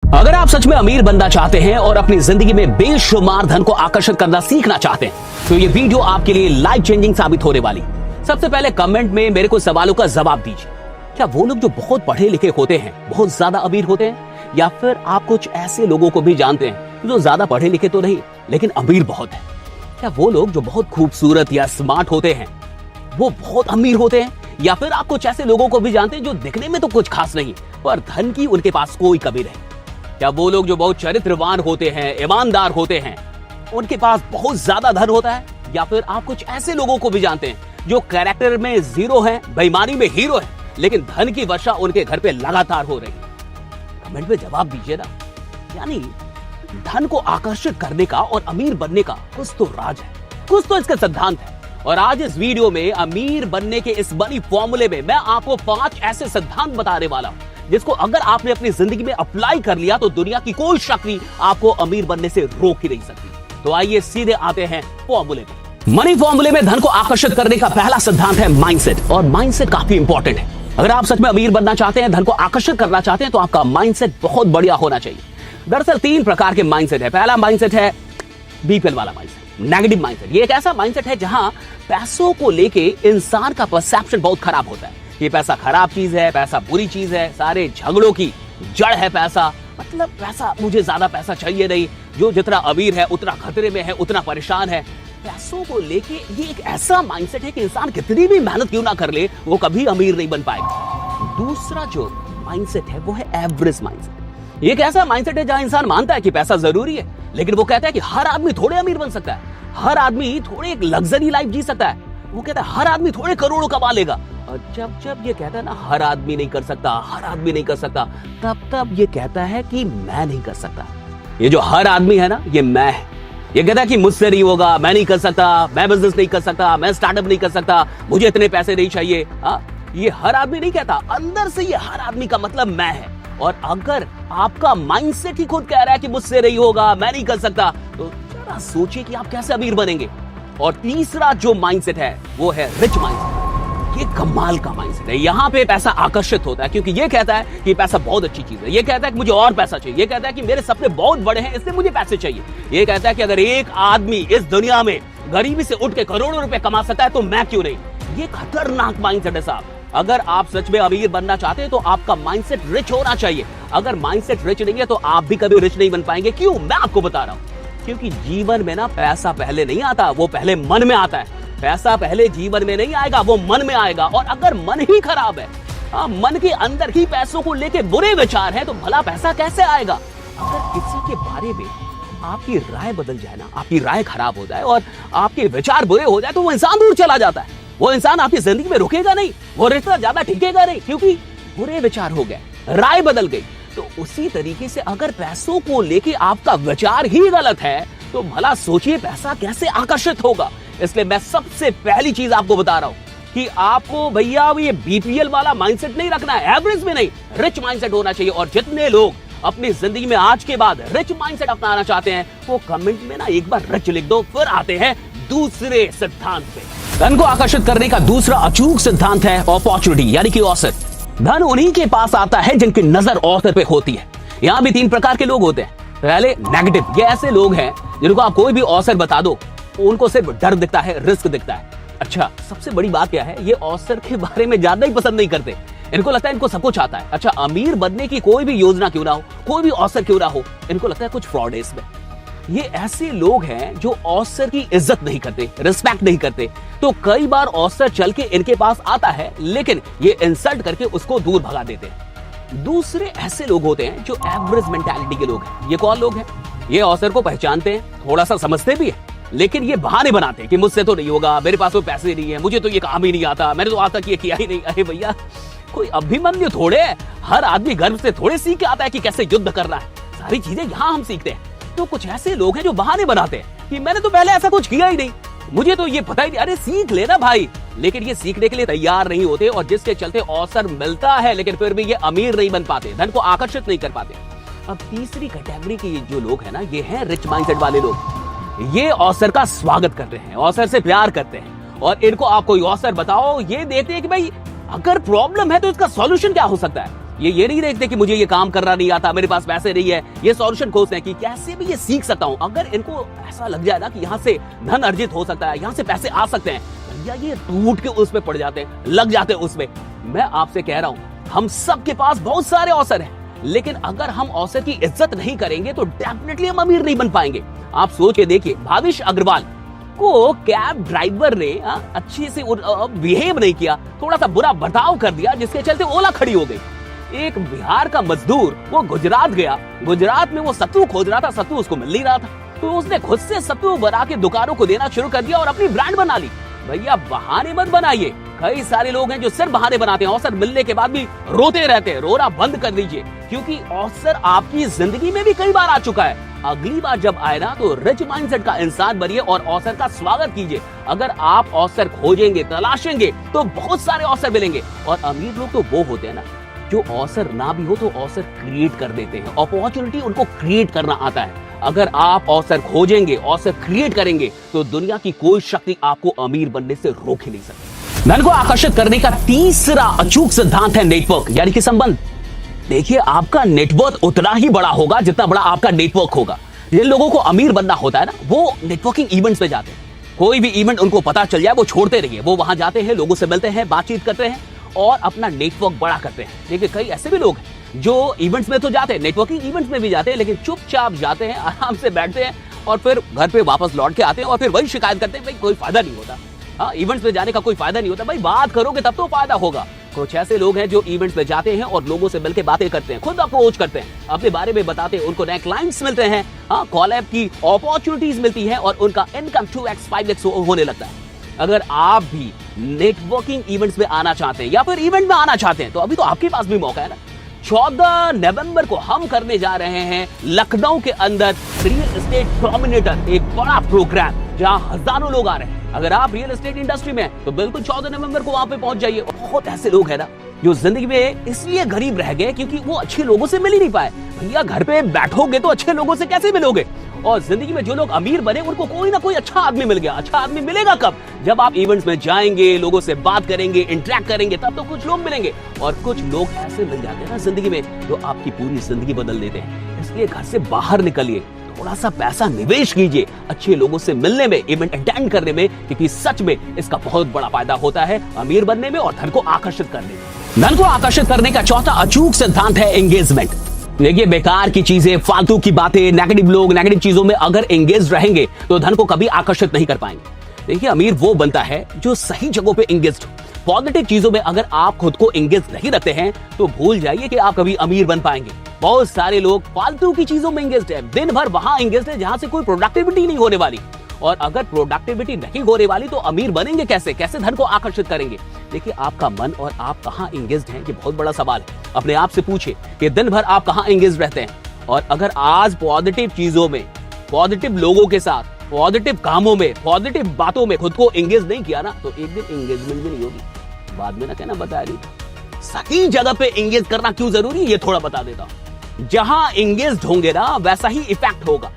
अगर आप सच में अमीर बनना चाहते हैं और अपनी जिंदगी में बेशुमार धन को आकर्षित करना सीखना चाहते हैं तो ये वीडियो आपके लिए लाइफ चेंजिंग साबित होने वाली। सबसे पहले कमेंट में मेरे को सवालों का जवाब दीजिए। क्या वो लोग जो बहुत पढ़े लिखे होते हैं बहुत ज्यादा अमीर होते हैं, या फिर आप कुछ ऐसे लोगों को भी जानते हैं जो ज्यादा पढ़े लिखे तो नहीं लेकिन अमीर बहुत है? क्या वो लोग जो बहुत खूबसूरत या स्मार्ट होते हैं वो बहुत अमीर होते हैं, या फिर आप कुछ ऐसे लोगों को भी जानते हैं जो दिखने में तो कुछ खास नहीं पर धन की उनके पास कोई कमी नहीं? क्या वो लोग जो बहुत चरित्रवान होते हैं, ईमानदार होते हैं, उनके पास बहुत ज्यादा धन होता है? या फिर आप कुछ ऐसे लोगों को भी जानते हैं जो कैरेक्टर में जीरो हैं, बेईमानी में हीरो हैं, लेकिन धन की वर्षा उनके घर पे लगातार हो रही है? कमेंट में जवाब दीजिए ना। यानी धन को आकर्षित करने का और अमीर बनने का कुछ तो राज है, कुछ तो इसका सिद्धांत है। और आज इस वीडियो में अमीर बनने के इस बनी फॉर्मूले में मैं आपको 5 ऐसे सिद्धांत बताने वाला हूं जिसको अगर आपने अपनी जिंदगी में अप्लाई कर लिया तो दुनिया की कोई शक्ति आपको अमीर बनने से रोक ही नहीं सकती। तो आइए सीधे आते हैं फॉर्मूले में। मनी फॉर्मूले में धन को आकर्षित करने का पहला सिद्धांत है माइंडसेट, और माइंडसेट काफी इंपॉर्टेंट है। अगर आप सच में अमीर बनना चाहते हैं, धन को आकर्षित करना चाहते हैं तो आपका माइंडसेट बहुत बढ़िया होना चाहिए। दरअसल 3 प्रकार के माइंडसेट है। पहला माइंडसेट है बीपीएल वाला माइंडसेट, नेगेटिव माइंडसेट। ये एक ऐसा माइंडसेट है जहां पैसों को लेके इंसान का परसेप्शन बहुत खराब होता है। ये पैसा खराब चीज है, पैसा बुरी चीज है, सारे झगड़ों की जड़ है पैसा, मतलब पैसा, मुझे ज्यादा पैसा चाहिए नहीं, जो जितना अमीर है उतना खतरे में है, उतना परेशान है। पैसों को लेके ये एक ऐसा माइंडसेट है कि इंसान कितनी भी मेहनत क्यों ना कर ले वो कभी अमीर नहीं बन पाएगा। दूसरा जो माइंडसेट है वो है एवरेज माइंडसेट। ये एक ऐसा माइंडसेट है जहां इंसान मानता है कि पैसा जरूरी है, लेकिन वो कहता है कि हर आदमी थोड़े अमीर बन सकता है, हर आदमी थोड़े एक लग्जरी लाइफ जी सकता है। वो कहता है हर आदमी थोड़े करोड़ों कमा लेगा। और जब ये कहता है ना हर आदमी नहीं कर सकता, हर आदमी नहीं कर सकता, तब ये कहता है कि मैं नहीं कर सकता। ये जो हर आदमी है ना, ये मैं है। ये कहता है कि मुझसे नहीं होगा, मैं नहीं कर सकता, मैं बिजनेस नहीं कर सकता, मैं स्टार्टअप नहीं कर सकता, मुझे इतने पैसे नहीं चाहिए। ये हर आदमी नहीं कहता, अंदर से ये हर आदमी का मतलब मैं है। और अगर आपका माइंडसेट ही खुद कह रहा है कि मुझसे नहीं होगा, मैं नहीं कर सकता, तो जरा सोचिए कि आप कैसे अमीर बनेंगे। और तीसरा जो माइंडसेट है वो है रिच माइंडसेट। ये कमाल का माइंडसेट है। यहाँ पे पैसा आकर्षित होता है क्योंकि ये कहता है कि पैसा बहुत अच्छी चीज है। ये कहता है कि मुझे और पैसा चाहिए। ये कहता है कि मेरे सपने बहुत बड़े हैं, इसलिए मुझे पैसे चाहिए। ये कहता है कि अगर एक आदमी इस दुनिया में गरीबी से उठ के करोड़ों रुपए कमा सकता है तो मैं क्यों नहीं। ये खतरनाक माइंडसेट है साहब। अगर आप सच में अमीर बनना चाहते हैं तो आपका माइंडसेट रिच होना चाहिए। अगर माइंडसेट रिच नहीं है तो आप भी कभी रिच नहीं बन पाएंगे। क्यों? मैं आपको बता रहा हूं। क्योंकि जीवन में ना पैसा पहले नहीं आता, वो पहले मन में आता है। पैसा पहले जीवन में नहीं आएगा, वो मन में आएगा। और अगर मन ही खराब है, मन के अंदर ही पैसों को लेके बुरे विचार है, तो भला पैसा कैसे आएगा? अगर किसी के बारे में आपकी राय बदल जाए ना, आपकी राय खराब हो जाए और आपके विचार बुरे हो जाए तो वो इंसान दूर चला जाता है। वो इंसान आपकी जिंदगी में रुकेगा नहीं, वो रिश्ता ज्यादा टिकेगा नहीं, क्योंकि बुरे विचार हो गए, राय बदल गई। तो उसी तरीके से अगर पैसों को लेके आपका विचार ही गलत है तो भला सोचिए पैसा कैसे आकर्षित होगा। इसलिए मैं सबसे पहली चीज आपको बता रहा हूं कि आपको भैया ये बीपीएल वाला माइंडसेट नहीं रखना है, एवरेज में नहीं, रिच माइंडसेट होना चाहिए। और जितने लोग अपनी जिंदगी में आज के बाद रिच माइंडसेट अपनाना चाहते हैं वो कमेंट में ना एक बार रिच लिख दो। फिर आते हैं दूसरे सिद्धांत पे। धन को आकर्षित करने का दूसरा अचूक सिद्धांत है अपॉर्चुनिटी, यानी कि अवसर। धन उन्हीं के पास आता है जिनकी नजर अवसर पे होती है। यहाँ भी 3 प्रकार के लोग होते हैं। पहले नेगेटिव, ये ऐसे लोग हैं जिनको आप कोई भी अवसर बता दो उनको सिर्फ डर दिखता है, रिस्क दिखता है। अच्छा, सबसे बड़ी बात क्या है, ये अवसर के बारे में ज्यादा ही पसंद नहीं करते। इनको लगता है इनको सब कुछ आता है। अच्छा, अमीर बनने की कोई भी योजना क्यों ना हो, कोई भी अवसर क्यों ना हो, इनको लगता है कुछ फ्रॉड है इसमें। ये ऐसे लोग हैं जो अवसर की इज्जत नहीं करते, रिस्पेक्ट नहीं करते। तो कई बार अवसर चल के इनके पास आता है लेकिन ये इंसल्ट करके उसको दूर भगा देते हैं। दूसरे ऐसे लोग होते हैं जो एवरेज मेंटालिटी के लोग हैं। ये कौन लोग हैं? ये अवसर को पहचानते हैं, थोड़ा सा समझते भी है, लेकिन ये बहाने बनाते हैं कि मुझसे तो नहीं होगा, मेरे पास तो पैसे नहीं है, मुझे तो ये काम ही नहीं आता, मैंने तो आज तक ये किया ही नहीं। अरे भैया, कोई अभिमन्यु थोड़े है, हर आदमी गर्व से थोड़े सीख के आता है कि कैसे युद्ध करना है। सारी चीजें यहाँ हम सीखते हैं। तो कुछ ऐसे लोग हैं जो बहाने बनाते हैं कि मैंने तो पहले ऐसा कुछ किया ही नहीं, मुझे तो ये पता ही नहीं। अरे सीख लेना भाई, लेकिन ये सीखने के लिए तैयार नहीं होते और जिसके चलते अवसर मिलता है लेकिन फिर भी ये अमीर नहीं बन पाते, धन को आकर्षित नहीं कर पाते। अब तीसरी कैटेगरी के जो लोग हैं ना, ये हैं रिच माइंडसेट वाले लोग। ये अवसर का स्वागत करते हैं, अवसर से प्यार करते हैं और इनको आप कोई अवसर बताओ, ये देखते हैं कि भाई अगर प्रॉब्लम है तो इसका सॉल्यूशन क्या हो सकता है। ये नहीं देखते कि मुझे ये काम करना नहीं आता, मेरे पास पैसे नहीं है। ये सॉल्यूशन खोजते हैं कि कैसे भी ये सीख सकता हूं। अगर इनको ऐसा लग जाए ना कि यहाँ से धन अर्जित हो सकता है, यहाँ से पैसे आ सकते हैं, भैया ये टूट के उसमें पड़ जाते हैं, लग जाते हैं उसमें। मैं आपसे कह रहा हूं, हम सबके पास बहुत सारे अवसर हैं, लेकिन अगर हम अवसर की इज्जत नहीं करेंगे तो डेफिनेटली हम अमीर नहीं बन पाएंगे। आप सोच के देखिए, भाविश अग्रवाल को कैब ड्राइवर ने अच्छे से बिहेव नहीं किया, थोड़ा सा बुरा बर्ताव कर दिया, जिसके चलते ओला खड़ी हो गई। एक बिहार का मजदूर वो गुजरात गया, गुजरात में वो सत्तू खोज रहा था, सत्तू उसको मिल नहीं रहा था, तो उसने खुद से सत्तू बना के दुकानों को देना शुरू कर दिया और अपनी ब्रांड बना ली। भैया बहाने मत बनाइए, कई सारे लोग हैं जो सिर्फ बहाने बनाते हैं, अवसर मिलने के बाद भी रोते रहते हैं। रोना बंद कर दीजिए, क्योंकि अवसर आपकी जिंदगी में भी कई बार आ चुका है। अगली बार जब आए ना तो रिच माइंडसेट का इंसान बनिए और अवसर का स्वागत कीजिए। अगर आप अवसर खोजेंगे, तलाशेंगे तो बहुत सारे अवसर मिलेंगे। और अमीर लोग तो वो होते हैं ना जो अवसर ना भी हो तो अवसर क्रिएट कर देते हैं, अपॉर्चुनिटी उनको क्रिएट करना आता है। अगर आप अवसर खोजेंगे, अवसर क्रिएट करेंगे तो दुनिया की कोई शक्ति आपको अमीर बनने से रोक ही नहीं सकती। धन को आकर्षित करने का तीसरा अचूक सिद्धांत है नेटवर्क, यानी कि संबंध। देखिए, आपका नेटवर्क उतना ही बड़ा होगा जितना बड़ा आपका नेटवर्क होगा। जिन लोगों को अमीर बनना होता है ना, वो नेटवर्किंग इवेंट्स पे जाते हैं। कोई भी इवेंट उनको पता चल जाए वो छोड़ते रहिए, वो वहां जाते हैं, लोगों से मिलते हैं, बातचीत करते हैं और अपना नेटवर्क बड़ा करते हैं। देखिए, कई ऐसे भी लोग हैं जो इवेंट्स में तो जाते हैं, नेटवर्किंग इवेंट्स में भी जाते हैं, लेकिन चुपचाप जाते हैं, आराम से बैठते हैं और फिर घर पे वापस लौट के आते हैं और फिर वही शिकायत करते हैं, भाई कोई फायदा नहीं होता। हाँ, इवेंट्स में जाने का कोई फायदा नहीं होता। भाई बात करोगे तब तो फायदा होगा। कुछ ऐसे लोग हैं जो इवेंट्स में जाते हैं और लोगों से मिलकर बातें करते हैं, खुद अप्रोच करते हैं, अपने बारे में बताते हैं, उनको नए क्लाइंट्स मिलते हैं, हाँ, कॉलैब की अपॉर्चुनिटीज मिलती है और उनका इनकम 2x 5x होने लगता है। अगर आप भी नेटवर्किंग इवेंट्स में आना चाहते हैं या फिर इवेंट में आना चाहते हैं तो अभी तो आपके पास भी मौका है ना। 14 नवंबर को हम करने जा रहे हैं लखनऊ के अंदर रियल एस्टेट डोमिनेटर, एक बड़ा प्रोग्राम जहां हजारों लोग आ रहे हैं। अगर आप रियल एस्टेट इंडस्ट्री में हैं तो बिल्कुल 14 नवंबर को वहां पे पहुंच जाइए। बहुत ऐसे लोग हैं ना जो जिंदगी में इसलिए गरीब रह गए क्योंकि वो अच्छे लोगों से मिल ही नहीं पाए। भैया घर पे बैठोगे तो अच्छे लोगों से कैसे मिलोगे? और जिंदगी में जो लोग अमीर बने उनको कोई ना कोई अच्छा आदमी मिल गया। अच्छा आदमी मिलेगा कब? जब आप इवेंट्स में जाएंगे, लोगों से बात करेंगे, इंटरेक्ट करेंगे, तब तो कुछ लोग मिलेंगे। और कुछ लोग ऐसे मिल जाते हैं ना जिंदगी में जो आपकी पूरी जिंदगी बदल देते हैं। इसलिए घर से बाहर निकलिए, थोड़ा सा पैसा निवेश कीजिए अच्छे लोगों से मिलने में, इवेंट अटेंड करने में, क्योंकि सच में इसका बहुत बड़ा फायदा होता है अमीर बनने में और धन को आकर्षित करने में। धन को आकर्षित करने का चौथा अचूक सिद्धांत है एंगेजमेंट। देखिए, बेकार की चीजें, फालतू की बातें, नेगेटिव लोग, नेगेटिव चीजों में अगर एंगेज रहेंगे तो धन को कभी आकर्षित नहीं कर पाएंगे। देखिए, अमीर वो बनता है जो सही जगहों पे एंगेज्ड हो। पॉजिटिव चीजों में अगर आप खुद को एंगेज नहीं रखते हैं तो भूल जाइए कि आप कभी अमीर बन पाएंगे। बहुत सारे लोग फालतू की चीजों में एंगेज्ड है, दिन भर वहां एंगेज्ड है जहां से कोई प्रोडक्टिविटी नहीं होने वाली। और अगर प्रोडक्टिविटी नहीं होने वाली तो अमीर बनेंगे कैसे? कैसे धन को आकर्षित करेंगे? देखिए, आपका मन और आप कहाँ एंगेज्ड हैं, ये बहुत बड़ा सवाल है। अपने आप से पूछिए कि दिन भर आप कहाँ एंगेज्ड रहते हैं। और अगर आज पॉजिटिव चीजों में, पॉजिटिव लोगों के साथ, पॉजिटिव कामों में, पॉजिटिव बातों में खुद को एंगेज नहीं किया ना तो एक दिन एंगेजमेंट भी नहीं होगी। बाद में ना कहना बताया नहीं। सही जगह पे एंगेज करना क्यों जरूरी है ये थोड़ा बता देता हूं। जहां एंगेज्ड होंगे ना वैसा ही इफेक्ट होगा।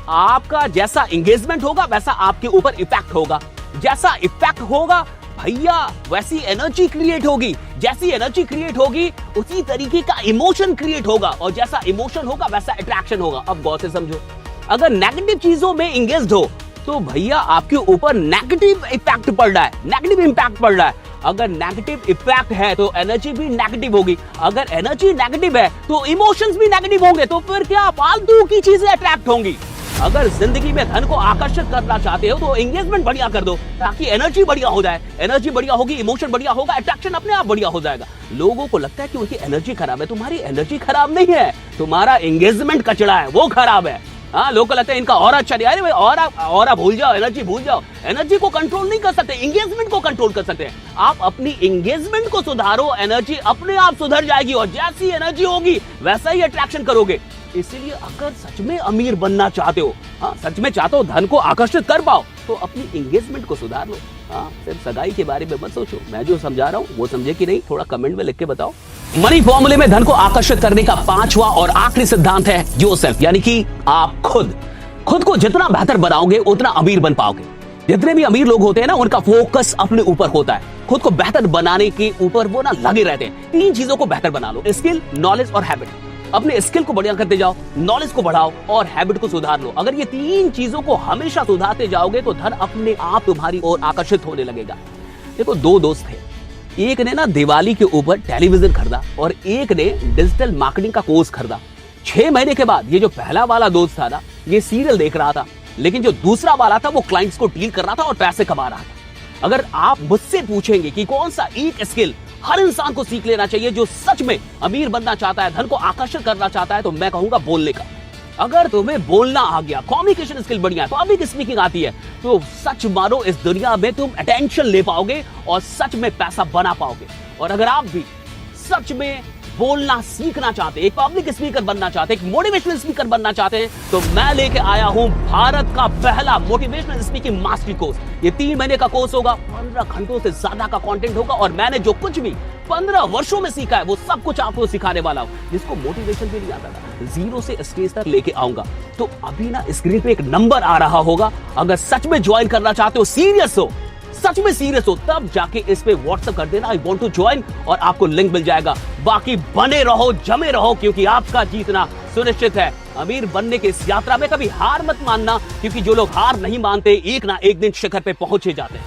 आपका जैसा एंगेजमेंट होगा वैसा आपके ऊपर इफेक्ट होगा। जैसा इफेक्ट होगा भैया वैसी एनर्जी क्रिएट होगी। जैसी एनर्जी क्रिएट होगी उसी तरीके का इमोशन क्रिएट होगा और जैसा इमोशन होगा वैसा अट्रैक्शन होगा। अब गौर से समझो, अगर नेगेटिव चीजों में एंगेज्ड हो तो भैया आपके ऊपर नेगेटिव इफेक्ट पड़ रहा है, नेगेटिव इंपैक्ट पड़ रहा है। अगर नेगेटिव इफेक्ट है तो एनर्जी भी नेगेटिव होगी। अगर एनर्जी नेगेटिव है तो इमोशंस भी नेगेटिव होंगे। तो फिर क्या फालतू की चीजें अट्रैक्ट होंगी। अगर जिंदगी में धन को आकर्षित करना चाहते हो तो एंगेजमेंट बढ़िया कर दो ताकि एनर्जी बढ़िया हो जाए। एनर्जी बढ़िया होगी, इमोशन बढ़िया होगा, अट्रैक्शन अपने आप बढ़िया हो जाएगा। लोगों को लगता है कि उनकी एनर्जी खराब है। तुम्हारी एनर्जी खराब नहीं है, तुम्हारा एंगेजमेंट कचड़ा है, वो खराब है। हाँ, लोग को लगता है इनका ऑरा अच्छा नहीं। अरे भाई, ऑरा भूल जाओ, एनर्जी भूल जाओ। एनर्जी को कंट्रोल नहीं कर सकते, एंगेजमेंट को कंट्रोल कर सकते हैं। आप अपनी एंगेजमेंट को सुधारो, एनर्जी अपने आप सुधर जाएगी और जैसी एनर्जी होगी वैसा ही अट्रैक्शन करोगे। इसीलिए अगर सच में अमीर बनना चाहते हो, हाँ सच में चाहते हो धन को आकर्षित कर पाओ तो अपनी एंगेजमेंट को सुधार लो। हाँ, सिर्फ सगाई के बारे में मत सोचो। मैं जो समझा रहा हूँ वो समझे कि नहीं, थोड़ा कमेंट में लिख के बताओ। मनी फॉर्मूले में धन को आकर्षित करने का पांचवा और आखिरी सिद्धांत है योरसेल्फ, यानी कि आप खुद को जितना बेहतर बनाओगे उतना अमीर बन पाओगे। जितने भी अमीर लोग होते हैं ना, उनका फोकस अपने ऊपर होता है, खुद को बेहतर बनाने के ऊपर वो ना लगे रहते हैं। 3 चीजों को बेहतर बना लो, स्किल, नॉलेज और हैबिट। अपने स्किल को बढ़िया करते जाओ, नॉलेज को बढ़ाओ और हैबिट को सुधार लो। अगर ये 3 चीजों को हमेशा सुधारते जाओगे तो धन अपने आप तुम्हारी ओर आकर्षित होने लगेगा। देखो, 2 दोस्त थे, एक ने ना दिवाली के ऊपर टेलीविजन खरीदा और एक ने डिजिटल मार्केटिंग का कोर्स खरीदा। 6 महीने के बाद ये जो पहला वाला दोस्त था ना, ये सीरियल देख रहा था, लेकिन जो दूसरा वाला था वो क्लाइंट्स को डील कर रहा था और पैसे कमा रहा था। अगर आप मुझसे पूछेंगे कि कौन सा एक स्किल हर इंसान को सीख लेना चाहिए जो सच में अमीर बनना चाहता है, धन को आकर्षित करना चाहता है, तो मैं कहूंगा बोलने का। अगर तुम्हें बोलना आ गया, कम्युनिकेशन स्किल बढ़िया है, पब्लिक स्पीकिंग आती है, तो सच मानो इस दुनिया में तुम अटेंशन ले पाओगे और सच में पैसा बना पाओगे। और अगर आप भी सच में बोलना सीखना चाहते हैं, एक पब्लिक स्पीकर बनना चाहते हैं, एक मोटिवेशनल स्पीकर बनना चाहते हैं, तो मैं लेके आया हूं भारत का पहला मोटिवेशनल स्पीकिंग मास्टरी कोर्स। ये 3 महीने का कोर्स होगा, 15 घंटों से ज्यादा का कंटेंट होगा और मैंने जो कुछ भी 15 वर्षों में सीखा है वो सब कुछ आपको सिखाने वाला हूं। जिसको मोटिवेशन भी नहीं आता था, 0 से स्टेज तक लेके आऊंगा। तो अभी ना स्क्रीन पे एक नंबर आ रहा होगा, अगर सच में ज्वाइन करना चाहते हो, सीरियस हो, सच में सीरियस हो, तब जाके इस पे व्हाट्सएप कर देना, आई वांट टू ज्वाइन, और आपको लिंक मिल जाएगा। बाकी बने रहो, जमे रहो, क्योंकि आपका जीतना सुनिश्चित है। अमीर बनने की इस यात्रा में कभी हार मत मानना, क्योंकि जो लोग हार नहीं मानते एक ना एक दिन शिखर पे पहुंचे जाते हैं।